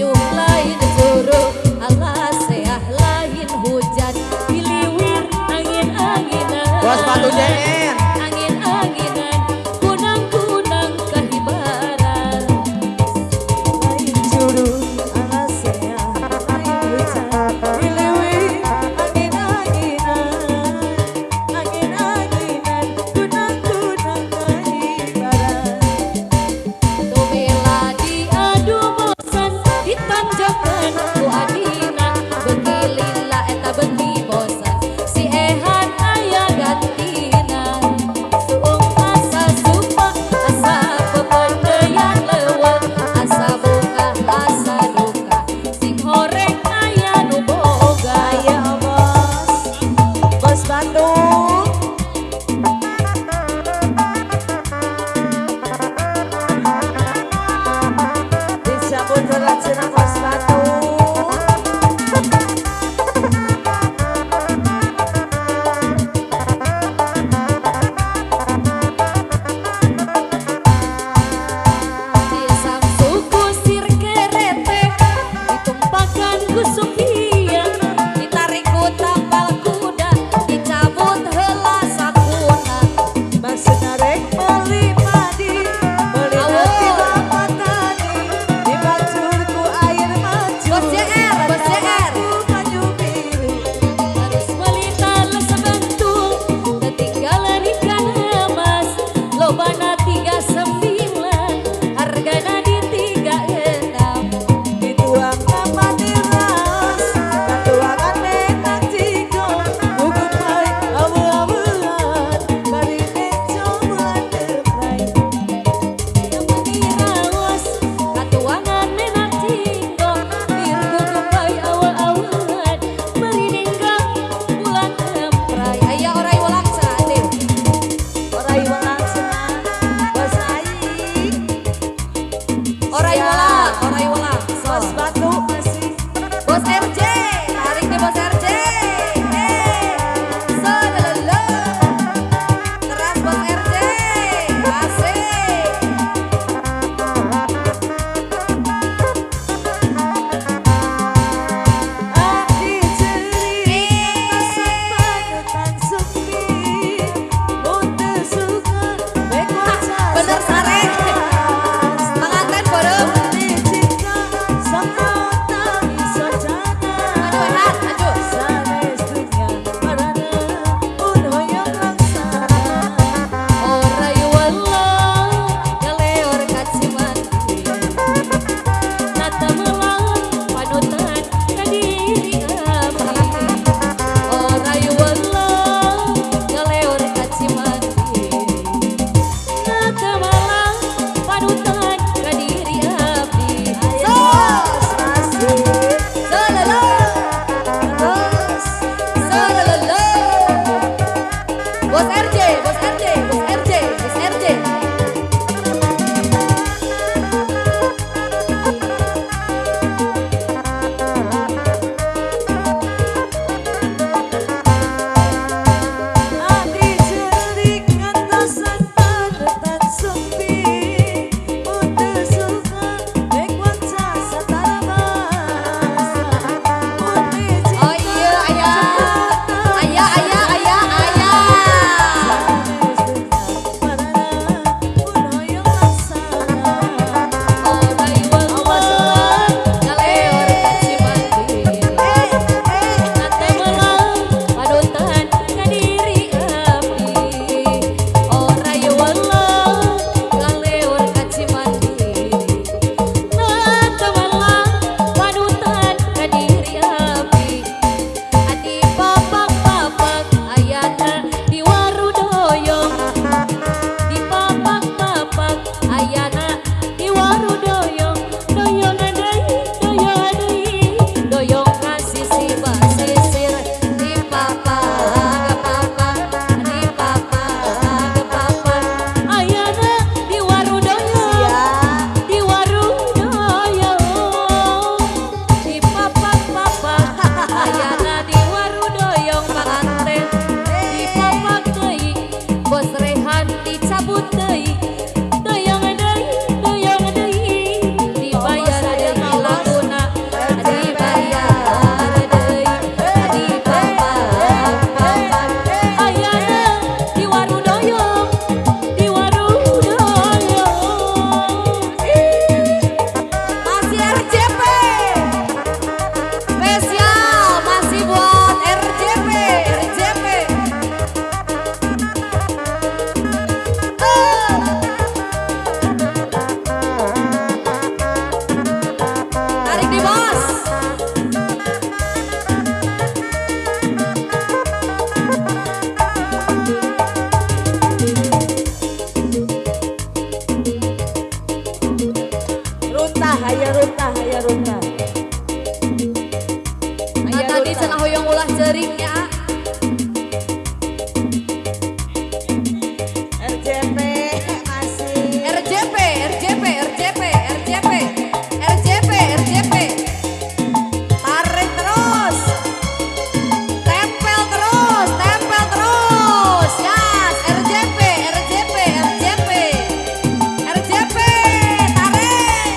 puyuh lain suruh alas seah lain hujan diliwir angin-anginan Bos Patu JN angin-anginan kunang-kunang kahibaran lain suruh alas seah lain hujan diliwir angin-anginan angin-anginan kunang-kunang kahibaran tumela diadu bosan ditanjakan ku adina bengi lila eta bengi bosan si ehan aya gantina suung asa supa asa pepandaian leuweung asa bunga asa duka sing horeng aya nu boga aya bos Bandung disambut relaksana bos Bandung disam suku sir kerete ditumpakan ku supian ditarik ku tapal kuda dicabut heula sakuna Maksudna rek beli padi, beli nanti lama tadi, dibacur ku air maju. Bos JR, Bos JR. Ku maju biru. harus melita lesa bantung ketinggalan ikan emas lobana 39 hargana di 36 Dituang nama diras, katuangan nenak jigong, gugut baik awu-awuan, bari necong bulan depai. yang menirawas katuangan menak jinggo dirgo kembali awal-awalan merininggang bulan emprai aya orai ulang sadeu Orai walaksana, bos aing, orai ulang bos batu masih. Bos RJ, tarik deh Bos RJ. Salalala. Keras Bos RJ. Asik. Abdi ceuri masak panutan sepi, mun teu suka bae Bener sare. Pengantin bareng. aya runta, aya runta. Aya Tadi runta. cenah hoyong ulah ceringnya. RJP masih. RJP, RJP, RJP, RJP, RJP, RJP. Tarik terus. Tempel terus, tempel terus. Yes, RJP, RJP, RJP. RJP, tarik.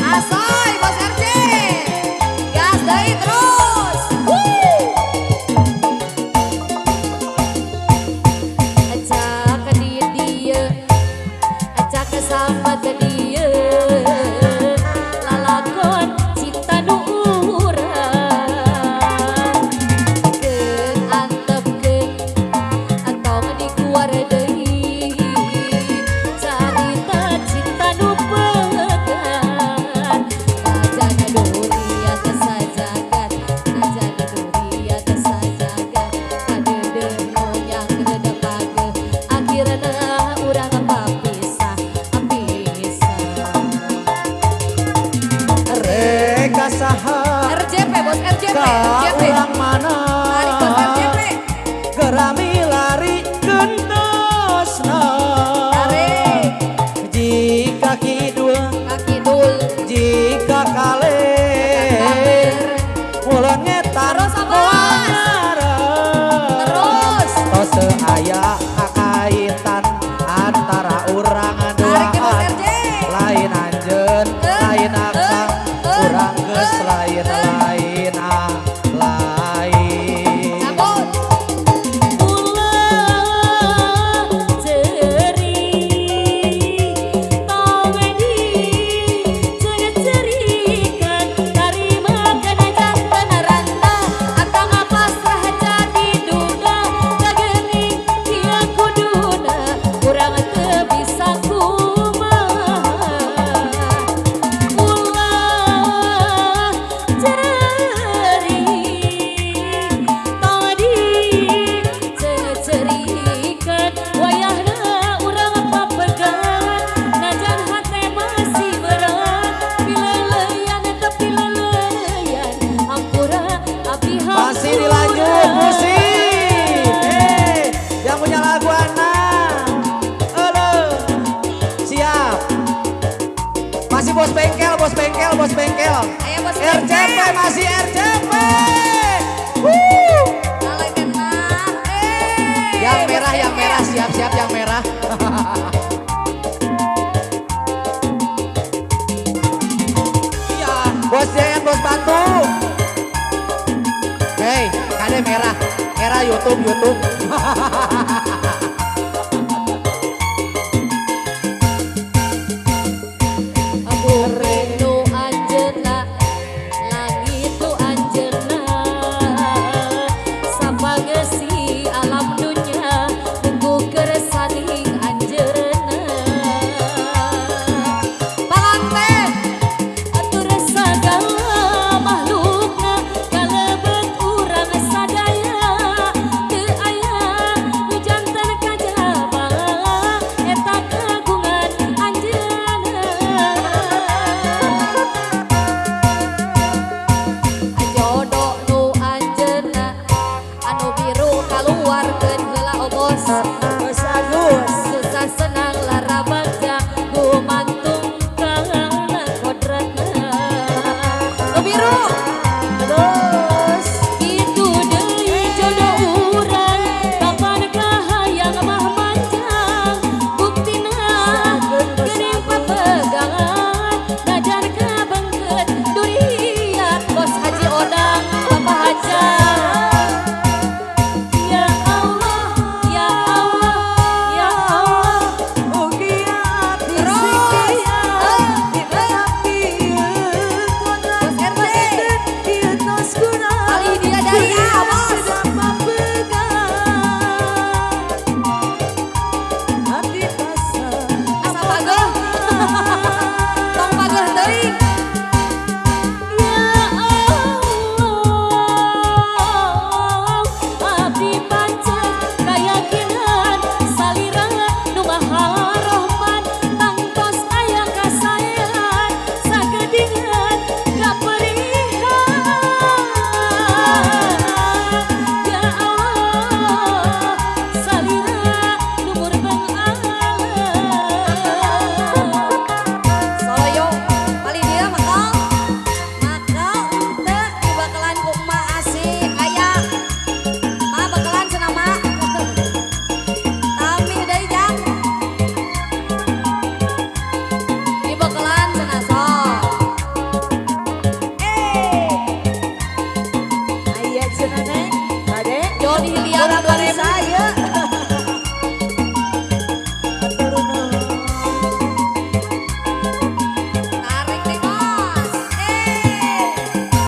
Asoy, Bos RJ. Gas deui terus. Ajak ke dia, ajak ke sama ke dia. Lalakon cinta nu urang. Keun antepkeun atau dikuar deui. Carita cinta nu pegan. Najana duri atas sajagan, najana duri atas sajagan. Kadeudeung moyang gedeg page, akhirna urang papisah, pisah. Reka saha RJP, Bos RJP, ka RJP. urang mana Tarik Bos RJP. gerami lari gentosna Tarik. jika kidul Kaki dul. jika kale mulan ngetan Terus, Abas. koanyara Terus. tos aya kakaitan antara urang Tarik ke Bos duaan RJ. lain anjeun lain akang urang geus lain lain lain Cabut. Ulah ceri tawedi cerikan tarima kana jantan Randa, akang pasrah jadi duda. Kagening dia kuduna, urang teu bisa kumaha. ulah ceri tawedi cerikan wayahna urang papegan najan hate masih berat pileleyan tapi leleyan ampura abdi masih dilanjut musik yang punya lagu anak siap masih bos bengkel bos bengkel bos bengkel Ayo Bos RJP masih RJP Nalai kena. yang merah siap-siap yang merah iya bos jangan bos batu hei kade merah YouTube